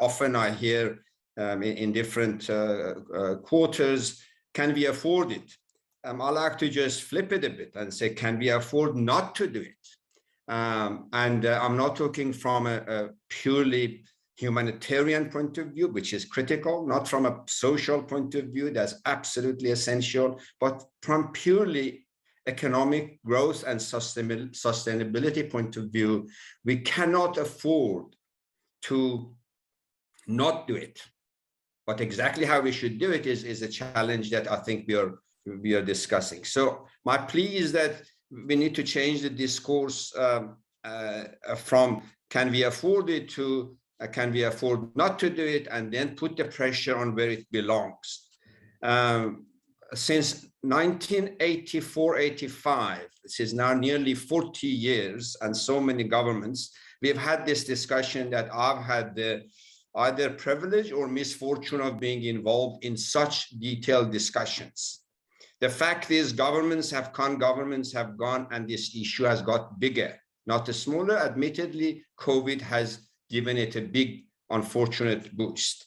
often I hear in different quarters, can we afford it? I like to just flip it a bit and say, can we afford not to do it? I'm not talking from a purely humanitarian point of view, which is critical, not from a social point of view, that's absolutely essential, but from purely economic growth and sustainability point of view, we cannot afford to not do it. But exactly how we should do it is a challenge that I think we are discussing. So my plea is that we need to change the discourse from can we afford it to can we afford not to do it, and then put the pressure on where it belongs. Since 1984-85, this is now nearly 40 years, and so many governments, we've had this discussion that I've had the either privilege or misfortune of being involved in such detailed discussions. The fact is, governments have come, governments have gone, and this issue has got bigger, not smaller. Admittedly, COVID has given it a big, unfortunate boost.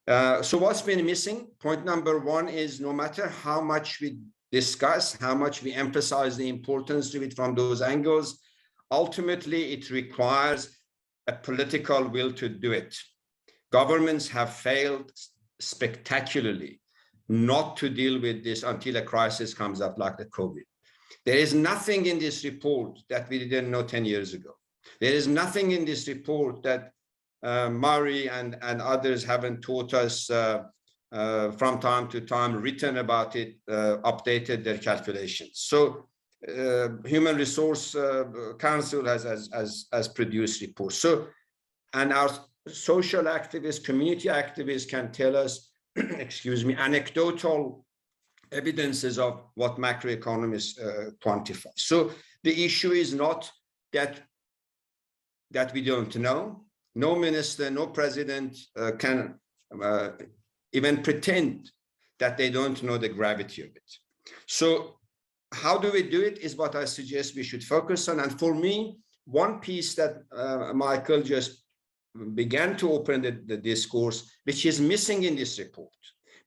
So what's been missing? Point number one is no matter how much we discuss, how much we emphasize the importance of it from those angles, ultimately it requires a political will to do it. Governments have failed spectacularly not to deal with this until a crisis comes up like the COVID. There is nothing in this report that we didn't know 10 years ago. There is nothing in this report that Murray and others haven't taught us from time to time, written about it, updated their calculations. So Human Resource Council has produced reports. So, and our social activists, community activists can tell us, excuse me, anecdotal evidences of what macroeconomists quantify. So the issue is not that we don't know. No minister, no president can even pretend that they don't know the gravity of it. So how do we do it is what I suggest we should focus on. And for me, one piece that Michael just began to open the discourse, which is missing in this report,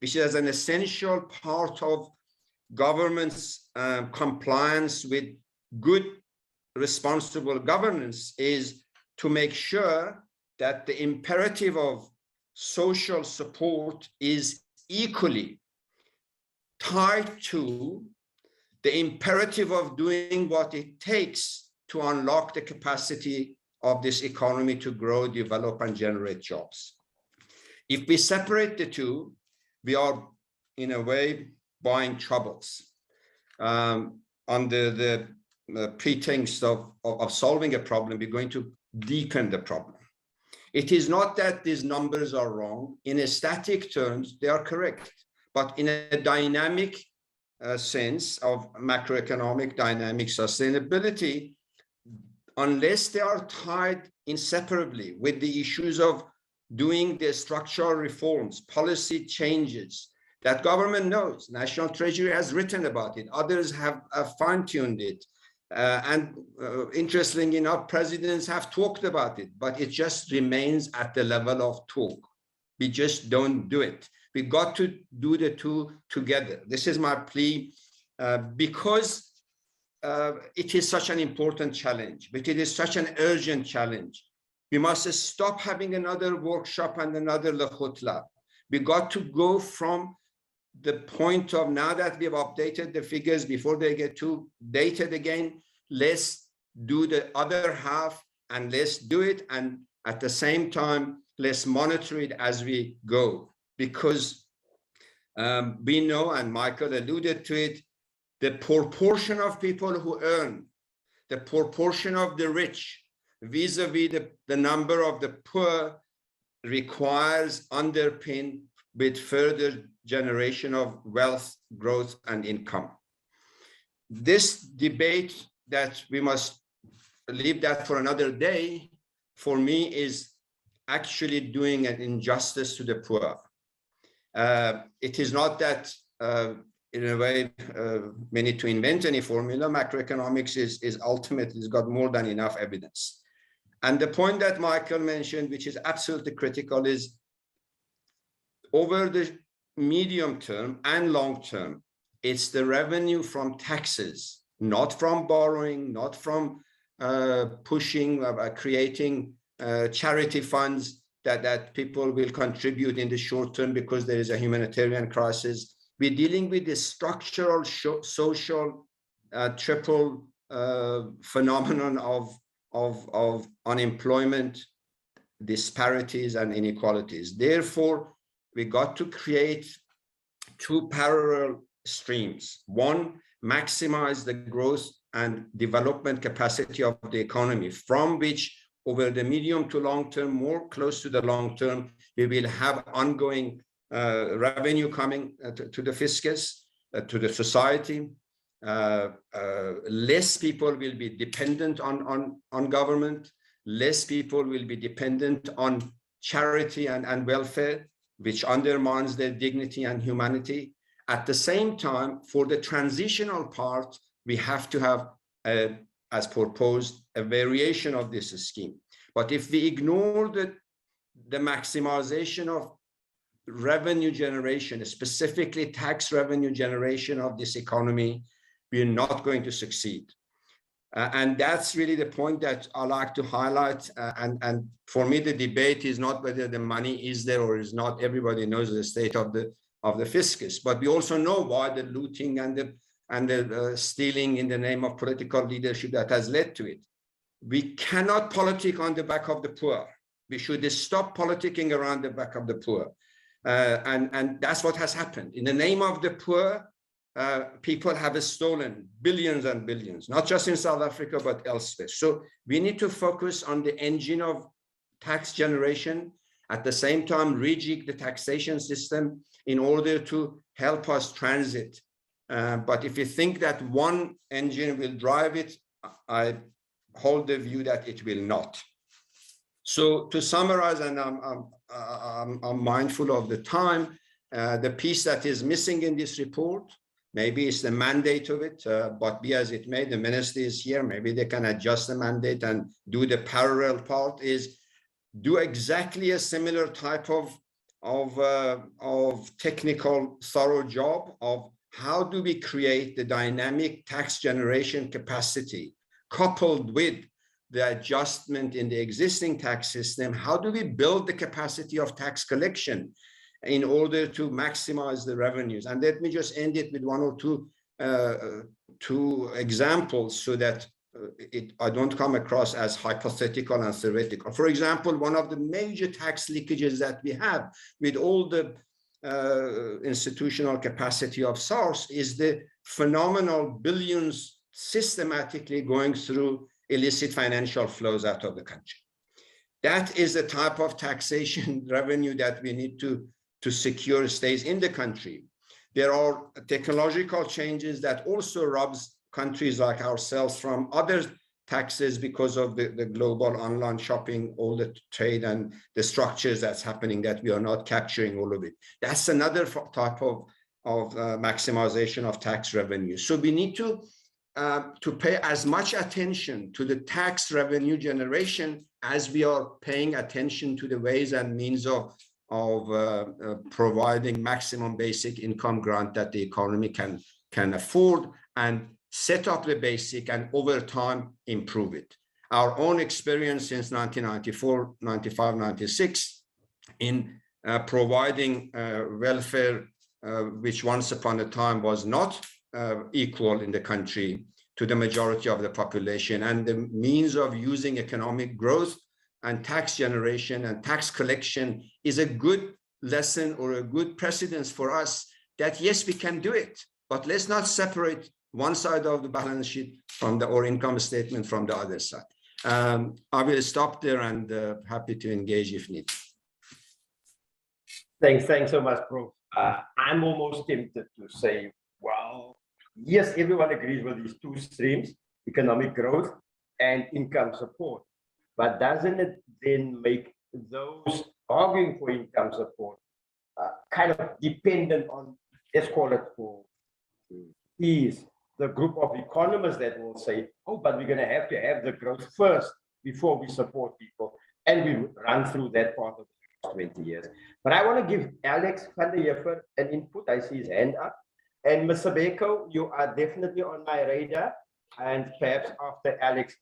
which is an essential part of government's compliance with good, responsible governance, is to make sure that the imperative of social support is equally tied to the imperative of doing what it takes to unlock the capacity of this economy to grow, develop, and generate jobs. If we separate the two, we are, in a way, buying troubles under the pretext of solving a problem. We're going to deepen the problem. It is not that these numbers are wrong. In a static terms, they are correct. But in a dynamic sense of macroeconomic dynamic sustainability, unless they are tied inseparably with the issues of doing the structural reforms, policy changes that government knows, National Treasury has written about it, others have fine-tuned it, and interestingly enough, presidents have talked about it, but it just remains at the level of talk. We just don't do it. We got to do the two together. This is my plea, because it is such an important challenge, but it is such an urgent challenge. We must stop having another workshop and another Lahut Lab. We got to go from the point of, now that we've updated the figures before they get too dated again, let's do the other half, and let's do it, and at the same time, let's monitor it as we go. Because we know, and Michael alluded to it, the proportion of people who earn, the proportion of the rich vis-a-vis the number of the poor requires underpin with further generation of wealth, growth, and income. This debate that we must leave that for another day, for me, is actually doing an injustice to the poor. It is not that, in a way, we need to invent any formula. Macroeconomics is ultimately, it's got more than enough evidence. And the point that Michael mentioned, which is absolutely critical, is over the medium term and long term, it's the revenue from taxes, not from borrowing, not from creating charity funds that people will contribute in the short term because there is a humanitarian crisis. We're dealing with this structural social triple phenomenon of unemployment, disparities, and inequalities. Therefore, we got to create two parallel streams. One, maximize the growth and development capacity of the economy, from which over the medium to long term, more close to the long term, we will have ongoing revenue coming to the fiscus, to the society. Less people will be dependent on government. Less people will be dependent on charity and welfare, which undermines their dignity and humanity. At the same time, for the transitional part, we have to have, as proposed, a variation of this scheme. But if we ignore the maximization of revenue generation, specifically tax revenue generation of this economy, we're not going to succeed. And that's really the point that I like to highlight. And for me, the debate is not whether the money is there or is not. Everybody knows the state of the fiscus, but we also know why the looting and the stealing in the name of political leadership that has led to it. We cannot politic on the back of the poor. We should stop politicking around the back of the poor. And that's what has happened. In the name of the poor, people have stolen billions and billions, not just in South Africa, but elsewhere. So we need to focus on the engine of tax generation, at the same time rejig the taxation system in order to help us transit. But if you think that one engine will drive it, I hold the view that it will not. So to summarize, and I'm mindful of the time, the piece that is missing in this report, maybe it's the mandate of it, but be as it may, the minister is here, maybe they can adjust the mandate and do the parallel part, is do exactly a similar type of technical thorough job of how do we create the dynamic tax generation capacity coupled with the adjustment in the existing tax system. How do we build the capacity of tax collection in order to maximize the revenues? And let me just end it with one or two examples so that I don't come across as hypothetical and theoretical. For example, one of the major tax leakages that we have with all the institutional capacity of SARS is the phenomenal billions systematically going through illicit financial flows out of the country. That is the type of taxation revenue that we need to secure stays in the country. There are technological changes that also robs countries like ourselves from other taxes because of the global online shopping, all the trade and the structures that's happening that we are not capturing all of it. That's another type of maximization of tax revenue. So we need to pay as much attention to the tax revenue generation as we are paying attention to the ways and means of providing maximum basic income grant that the economy can afford, and set up the basic and over time improve it. Our own experience since 1994, 95, 96 in providing welfare, which once upon a time was not equal in the country to the majority of the population, and the means of using economic growth and tax generation and tax collection is a good lesson or a good precedence for us that yes, we can do it, but let's not separate one side of the balance sheet from or income statement from the other side. I will stop there and happy to engage if needed. Thanks so much, Prof. I'm almost tempted to say, well, yes, everyone agrees with these two streams, economic growth and income support. But doesn't it then make those arguing for income support kind of dependent on, let's call it for ease, the group of economists that will say, oh, but we're going to have the growth first before we support people, and we run through that part of the 20 years. But I want to give Alex van der Heever an input. I see his hand up. And Mr. Beko, you are definitely on my radar. And perhaps after Alex,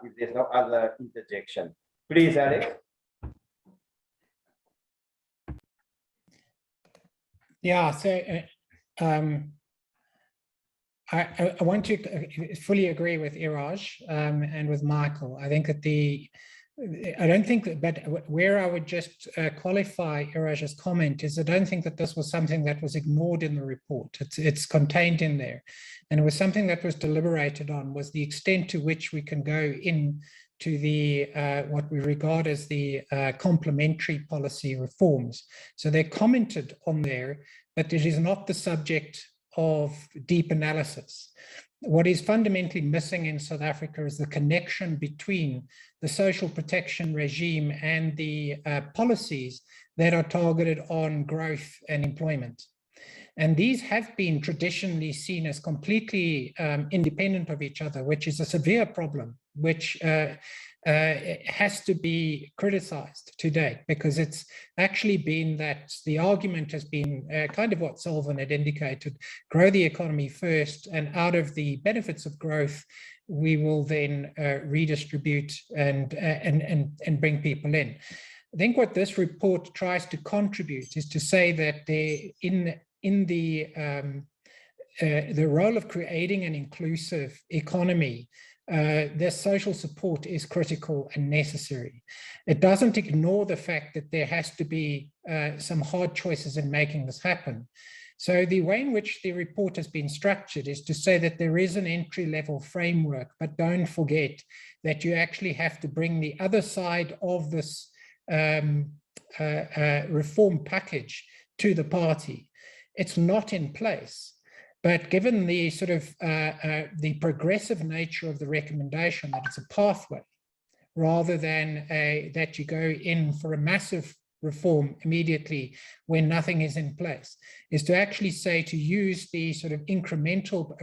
if there's no other interjection. Please, Alex. Yeah, so I want to fully agree with Iraj and with Michael. I think that I don't think that, but where I would just qualify Iraj's comment is I don't think that this was something that was ignored in the report. It's contained in there. And it was something that was deliberated on, was the extent to which we can go in to the what we regard as the complementary policy reforms. So they commented on there, but it is not the subject of deep analysis. What is fundamentally missing in South Africa is the connection between the social protection regime and the policies that are targeted on growth and employment. And these have been traditionally seen as completely independent of each other, which is a severe problem, which has to be criticized today, because it's actually been that the argument has been kind of what Selvin had indicated: grow the economy first, and out of the benefits of growth, we will then redistribute and bring people in. I think what this report tries to contribute is to say that in the role of creating an inclusive economy, their social support is critical and necessary. It doesn't ignore the fact that there has to be some hard choices in making this happen. So the way in which the report has been structured is to say that there is an entry-level framework, but don't forget that you actually have to bring the other side of this reform package to the party. It's not in place. But given the sort of the progressive nature of the recommendation, that it's a pathway rather than that you go in for a massive reform immediately when nothing is in place, is to actually say to use the sort of incremental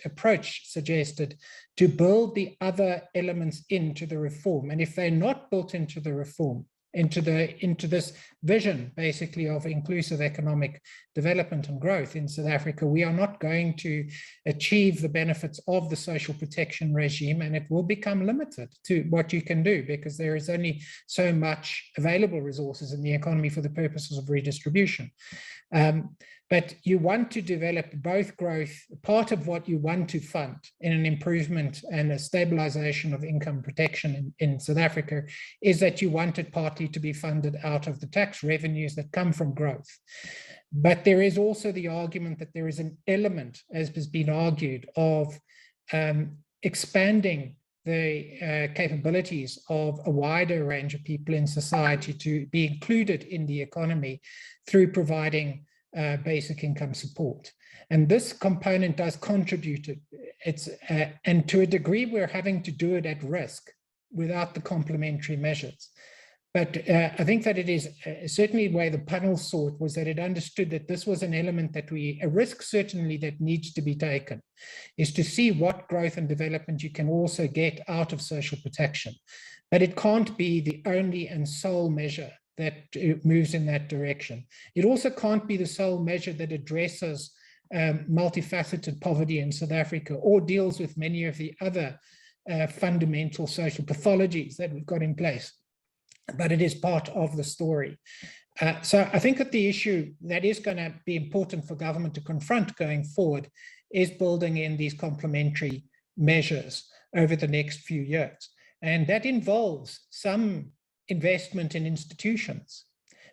approach suggested to build the other elements into the reform. And if they're not built into the reform, into this vision basically of inclusive economic development and growth in South Africa, we are not going to achieve the benefits of the social protection regime, and it will become limited to what you can do, because there is only so much available resources in the economy for the purposes of redistribution. But you want to develop both growth. Part of what you want to fund in an improvement and a stabilization of income protection in South Africa is that you want it partly to be funded out of the tax revenues that come from growth. But there is also the argument that there is an element, as has been argued, of expanding the capabilities of a wider range of people in society to be included in the economy through providing basic income support. And this component does contribute. And to a degree, we're having to do it at risk without the complementary measures. But I think that it is certainly the way the panel saw it was that it understood that this was an element that a risk certainly that needs to be taken, is to see what growth and development you can also get out of social protection. But it can't be the only and sole measure that moves in that direction. It also can't be the sole measure that addresses multifaceted poverty in South Africa or deals with many of the other fundamental social pathologies that we've got in place. But it is part of the story. So I think that the issue that is going to be important for government to confront going forward is building in these complementary measures over the next few years. And that involves some investment in institutions.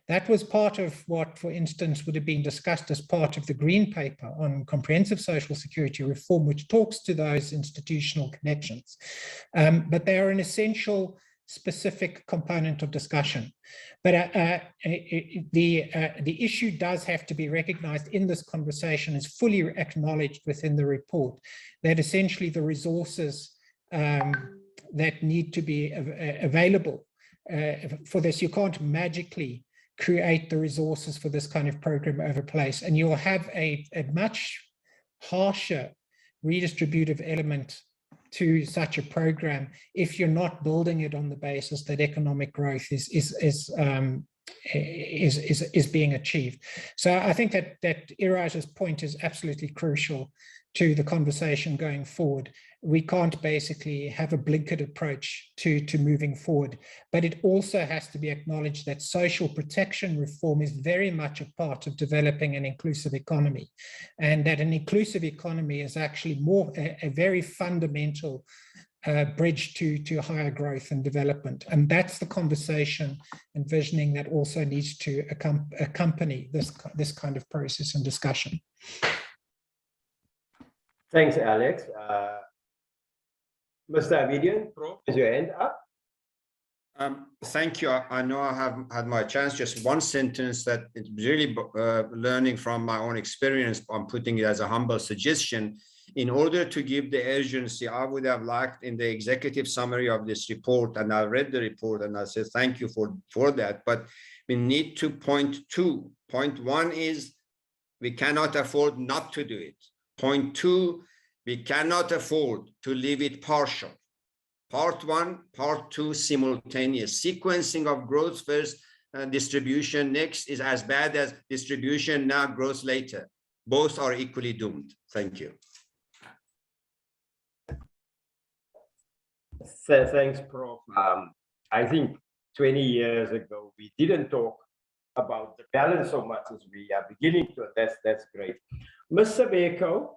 That was part of what, for instance, would have been discussed as part of the Green Paper on comprehensive social security reform, which talks to those institutional connections. But they are an essential specific component of discussion. But the issue does have to be recognized in this conversation, is fully acknowledged within the report, that essentially the resources that need to be available for this, you can't magically create the resources for this kind of program over place, and you'll have a much harsher redistributive element to such a program if you're not building it on the basis that economic growth is being achieved. So I think that Iraj's point is absolutely crucial to the conversation going forward. We can't basically have a blinkered approach to moving forward, but it also has to be acknowledged that social protection reform is very much a part of developing an inclusive economy, and that an inclusive economy is actually a very fundamental bridge to higher growth and development. And that's the conversation and visioning that also needs to accompany this kind of process and discussion. Thanks, Alex. Mr. Avidian, is your hand up? Thank you. I know I have had my chance. Just one sentence that it's really learning from my own experience. I'm putting it as a humble suggestion. In order to give the urgency, I would have liked in the executive summary of this report, and I read the report and I said, thank you for that. But we need to point two. Point one is we cannot afford not to do it. Point two, we cannot afford to leave it partial. Part one, part two, simultaneous. Sequencing of growth first, distribution next is as bad as distribution now, growth later. Both are equally doomed. Thank you. Thanks, Prof. I think 20 years ago, we didn't talk about the balance so much as we are beginning to. That's great. Mr. Beko,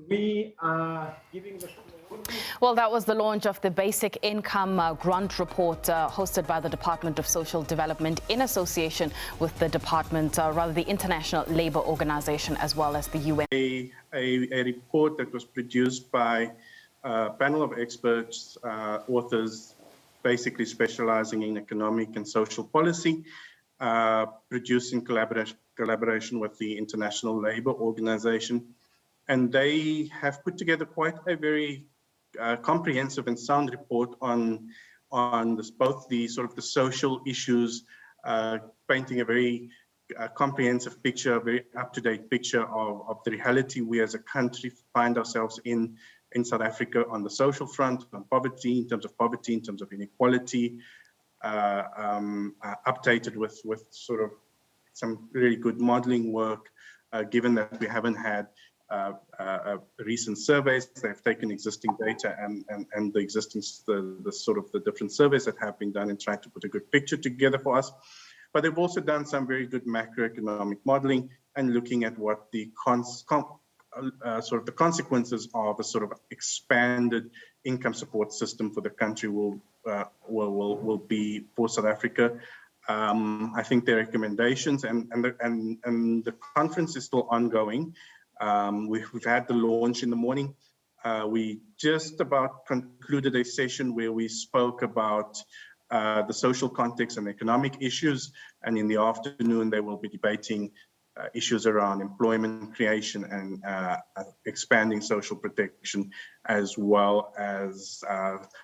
we are giving the floor. Well, that was the launch of the Basic Income Grant Report hosted by the Department of Social Development in association with the Department, the International Labour Organization, as well as the UN. A report that was produced by a panel of experts, authors, basically specializing in economic and social policy, produced in collaboration with the International Labour Organization. And they have put together quite a very comprehensive and sound report on this, both the sort of the social issues, painting a very comprehensive picture, a very up-to-date picture of the reality we as a country find ourselves in South Africa on the social front, on poverty, in terms of inequality, updated with sort of some really good modeling work, given that we haven't had recent surveys. They've taken existing data and the sort of the different surveys that have been done and tried to put a good picture together for us. But they've also done some very good macroeconomic modeling and looking at what the sort of the consequences of a sort of expanded income support system for the country will be for South Africa. I think their recommendations and the conference is still ongoing. We've had the launch in the morning. We just about concluded a session where we spoke about the social context and economic issues, and in the afternoon they will be debating issues around employment creation and expanding social protection, as well as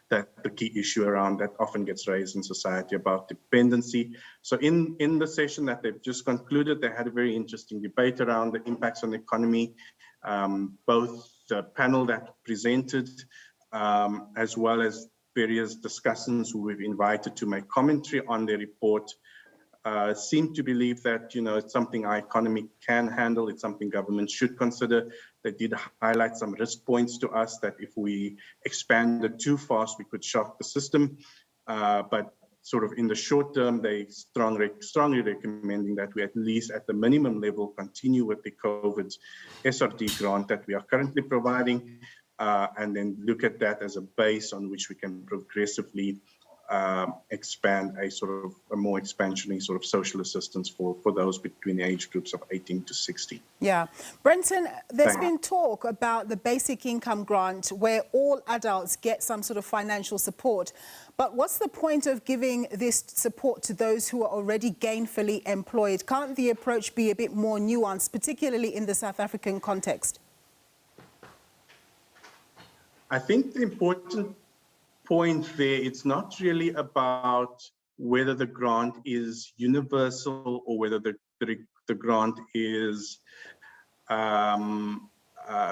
the key issue around that often gets raised in society about dependency. So in the session that they've just concluded, they had a very interesting debate around the impacts on the economy. Both the panel that presented, as well as various discussants who we've invited to make commentary on the report, seem to believe that, you know, it's something our economy can handle, it's something government should consider. They did highlight some risk points to us that if we expanded too fast, we could shock the system. But sort of in the short term, they strongly recommending that we at least at the minimum level continue with the COVID SRD grant that we are currently providing, and then look at that as a base on which we can progressively expand a sort of a more expansionary sort of social assistance for those between the age groups of 18 to 60. Yeah. Brenton, there's been talk about the basic income grant where all adults get some sort of financial support. But what's the point of giving this support to those who are already gainfully employed? Can't the approach be a bit more nuanced, particularly in the South African context? I think the important point there, it's not really about whether the grant is universal or whether the grant is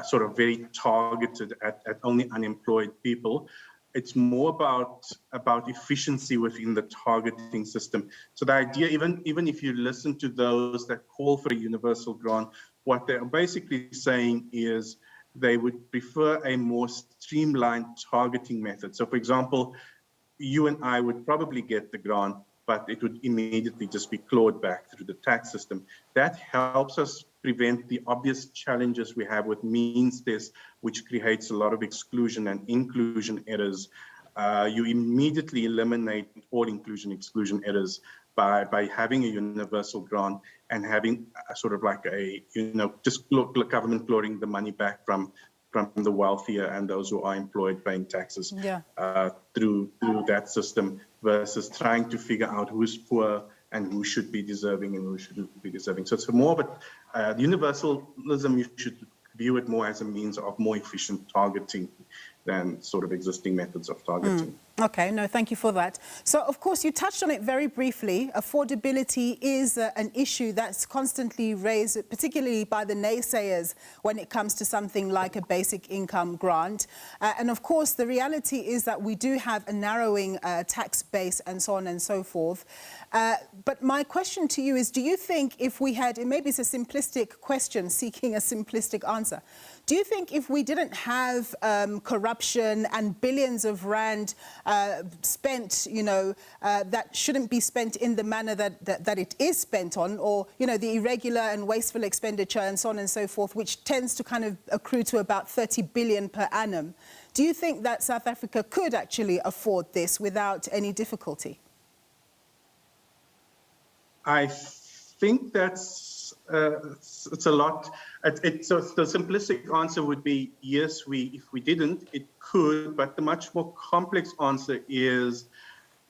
sort of very targeted at only unemployed people. It's more about efficiency within the targeting system. So the idea, even if you listen to those that call for a universal grant, what they're basically saying is they would prefer a more streamlined targeting method. So for example, you and I would probably get the grant, but it would immediately just be clawed back through the tax system. That helps us prevent the obvious challenges we have with means tests, which creates a lot of exclusion and inclusion errors. You immediately eliminate all inclusion-exclusion errors by having a universal grant and having a sort of like a, just government clawing the money back from the wealthier and those who are employed paying taxes through that system, versus trying to figure out who's poor and who should be deserving and who shouldn't be deserving. So it's more of a universalism. You should view it more as a means of more efficient targeting than sort of existing methods of targeting. Okay, no, thank you for that. So, of course, you touched on it very briefly. Affordability is an issue that's constantly raised, particularly by the naysayers when it comes to something like a basic income grant. And, of course, the reality is that we do have a narrowing tax base and so on and so forth. But my question to you is, do you think if we had, and maybe it's a simplistic question seeking a simplistic answer, do you think if we didn't have corruption and billions of rand spent, that shouldn't be spent in the manner that it is spent on, or, the irregular and wasteful expenditure and so on and so forth, which tends to kind of accrue to about 30 billion per annum, do you think that South Africa could actually afford this without any difficulty? I think that's it's a lot. So the simplistic answer would be yes. If we didn't, it could. But the much more complex answer is,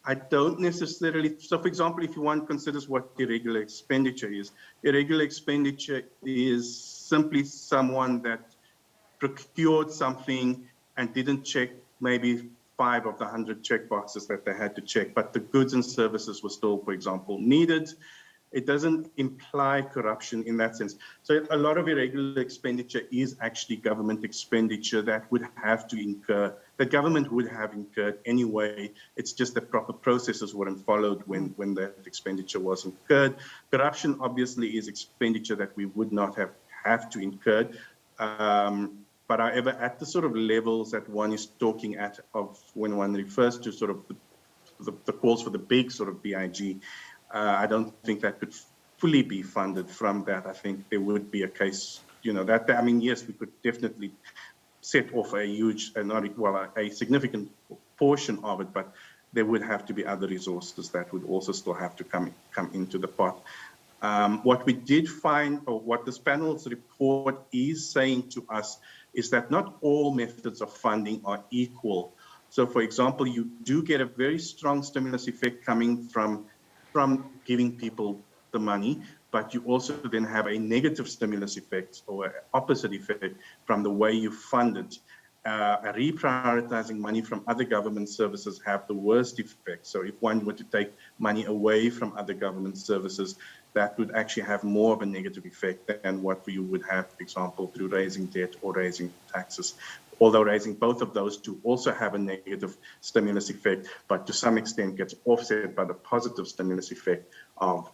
I don't necessarily. So, for example, if one considers what irregular expenditure is, irregular expenditure is simply someone that procured something and didn't check maybe 5 of the 100 check boxes that they had to check, but the goods and services were still, for example, needed. It doesn't imply corruption in that sense. So a lot of irregular expenditure is actually government expenditure that would have to incur, that government would have incurred anyway. It's just that proper processes weren't followed when that expenditure was incurred. Corruption obviously is expenditure that we would not have to incur. But however, at the sort of levels that one is talking at of when one refers to sort of the calls for the big sort of BIG, I don't think that could fully be funded from that. I think there would be a case, yes, we could definitely set off a huge, a significant portion of it, but there would have to be other resources that would also still have to come into the pot. What we did find, or what this panel's report is saying to us, is that not all methods of funding are equal. So, for example, you do get a very strong stimulus effect coming from giving people the money, but you also then have a negative stimulus effect or opposite effect from the way you fund it. Reprioritizing money from other government services have the worst effect. So if one were to take money away from other government services, that would actually have more of a negative effect than what you would have, for example, through raising debt or raising taxes. Although raising both of those two also have a negative stimulus effect, but to some extent gets offset by the positive stimulus effect of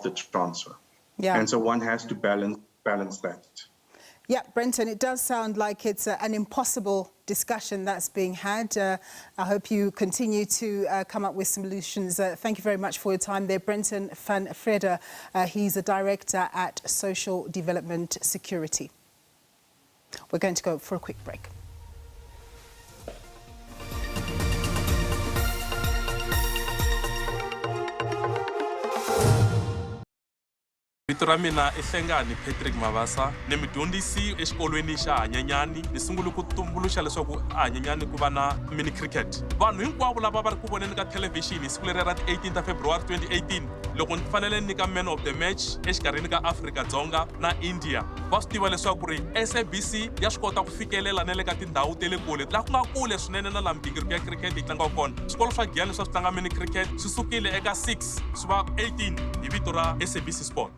the transfer. Yeah. And so one has to balance that. Yeah, Brenton, it does sound like it's an impossible discussion that's being had. I hope you continue to come up with solutions. Thank you very much for your time there, Brenton van Vrede. He's a director at Social Development Security. We're going to go for a quick break. Vito ra mina I Hlengani Patrick Mavasa ni mudyondzisi exikolweni xa Hanyanyani ni sungule ku tumbuluxa leswaku Hanyanyani ku va na mini cricket. Vanhu hinkwavo lava va ri ku voneni ka television siku leri ra 18 ta February 2018 loko ni fanele ni ka man of the match exikarhini ka Afrika-Dzonga na India va swi tiva leswaku ri SABC ya swi kota ku fikelela na le ka tindhawu tele kule laha ku nga kule swinene na laha migingiriko ya cricket yi tlanga kona. Swikolo swa Giyani swa swi tlanga mini cricket swi sukile eka 6 swi va 18 hi vito ra SABC Sport.